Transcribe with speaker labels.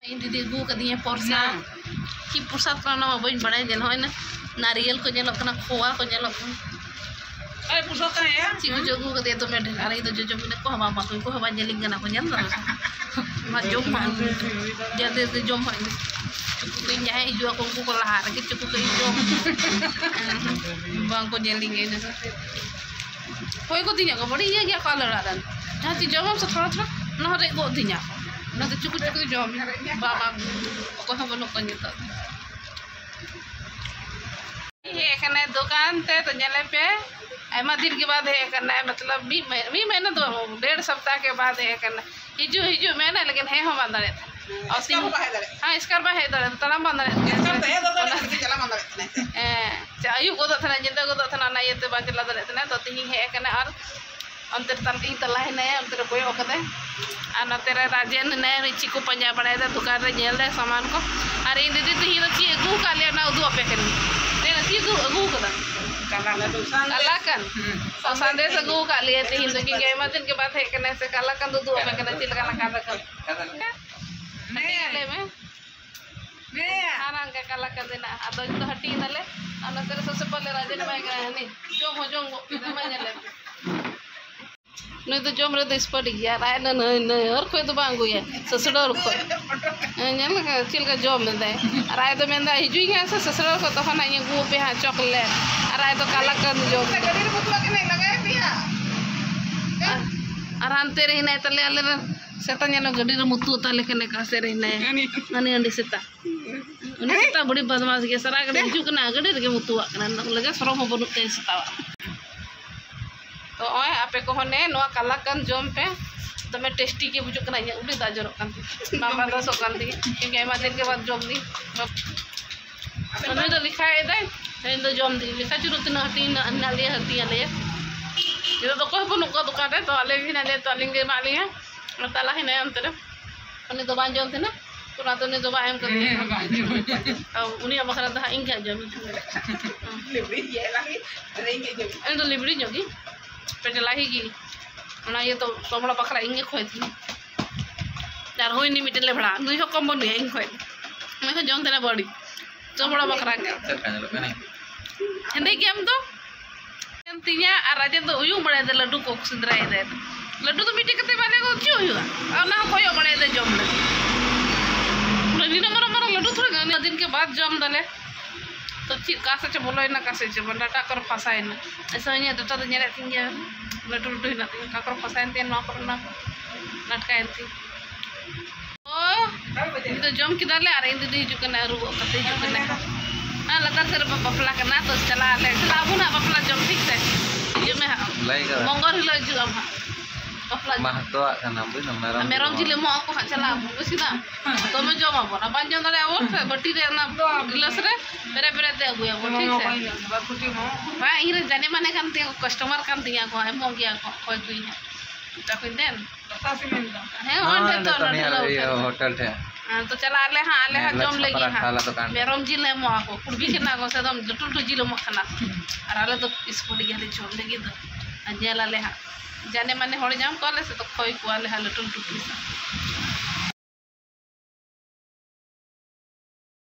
Speaker 1: दीदी अगू कदी प्रसाद कि प्रसाद करना बी बड़ा जेन हो नारियल को जेल खोआ को जेल चीज जो अगू कदे तो मैं ढेर तो जो को हवा को हवा जेलिंग को जेल जम जल्दी जम चुकुक जहाँ हिजुआ को उनको लहा रखे चुकुक जम बांग को जेलिंग कोई को तीन को बड़ी ये क्या लड़ादान जहाँ चीज जम से थोड़ा थोड़ा ना रे को तीन ना तो चुकुक चुकुक जम बाबा को हम बनो को नित ये कने दुकान ते तो जले पे आयमा दिन के बाद है करना है मतलब भी महीना तो 1.5 सप्ताह के बाद है करना हिजू हिजू मैंने लेकिन है हम बंद रहता और सिंह हां इसकर बा है दरे तला बंद रहता आयु को तो थाना जिंदा को तो थाना ना ये ते बा चला दरे तना तो तिही है करना और अंतर तलती तला है नया अंतर कोई ओकदे और न तेरे राजेन ने रिची को पंजा बड़ाए दा दुकान रे जेल दे सामान को अरे इन दीदी तिही तो ची अगू का ले ना उदु अपे करनी ते न ची अगू कदा काला कन और संदेश अगू का लिए तिही तो कि गेमा दिन के बाद है कने से काला कन उदु अपे कने चिल का काला कन ने ले में हारांग के काला कन देना अदो तो हटी नले और तेरे सबसे पहले राजेन में गनी जो हो जो में ले नहीं तो जम रे तो स्पट गया राय न और कोई तो बांगू है ससुर को नेल का चिल का जम दे राय तो मेंदा हिजुई है ससुर को तो ना ये गु पे हां चॉकलेट राय तो काला कर जो गड़ी रे बुतवा के नहीं लगाए पिया आराम ते रही नहीं तले आले सेता जन गड़ी रे मुतु तले कने का से रही नहीं ननी अंडी सेता उनी सेता बड़ी बदमाश के सारा गड़ी हिजु कना गड़ी रे मुतु कना लगे सरो हो बनु ते सेता तो ओए आपे को होने नोआ काला कन जम पे तो मैं टेस्टी के बुझो कना उड़ी दा जरो कन बाबा दो सो कन दी क्योंकि एमा दिन के बाद जम दी तो लिखा है दे तो जम दी लिखा चुरो तना हटी ना ले हटी ले ये तो कोई बनु को दुकान रे तो आले भी ना ले तो आलिंग दे माली है ताला है ना अंतर उन्हें तो बांध जम थे ना तो ना तो ने तो बाहम कर दे और उन्हीं बखरा दा इंगा जम लिबड़ी ये लागी रेंगे जम इन तो लिबड़ी जोगी पेटला ही गी ना ये तो सोमड़ा बकरा इंगे खोय थी यार होई नि मिटले भड़ा नुई हो कम बनु इंग खोय मैं तो जम तेना बड़ी सोमड़ा बकरा के हेंदे के हम तो तिया और राजे तो उयू बड़े दे लड्डू को सिंदराय दे लड्डू तो मिटे कते बाने को क्यों हुआ और ना कोई बड़े दे जम ले लड्डू मरो मरो लड्डू थोड़ा दिन के बाद जम दले तो ची कासे च बोलो ना कासे च डाटा कर फसाए ना ऐसा नहीं डाटा तो नेरे थिंग लटू लटू ना का कर फसाए ते ना कर ना लटकाए थी ओ तो जम की डाले अरे दीदी हिजु कना रुगो कते हिजु कना ना लतर से बपला करना तो चला ले चला अबू ना बपला जम ठीक से ये में मंगल हिलो हिजु अब बपला Mahato kana bu na merom jile mo ko chala busi na तो मैं जमा बना बांध जम दरे वो बट्टी रे ना गिलास रे बेरे बेरे दे गया वो ठीक है हां इरे जाने माने kan ते कस्टमर kan तिया को हम गया कोई कोई है तो कोई देन है होटल है तो चला ले हां ले जम लगी हां मेरम जिले मो को कुड़बी के ना को से दम लटुल जिले मो खाना और आले तो स्पोर्ट गले जम लगी तो अजेला ले हां जाने माने होड़ जाम कॉले से तो खोई को आले लटुल टुटी सा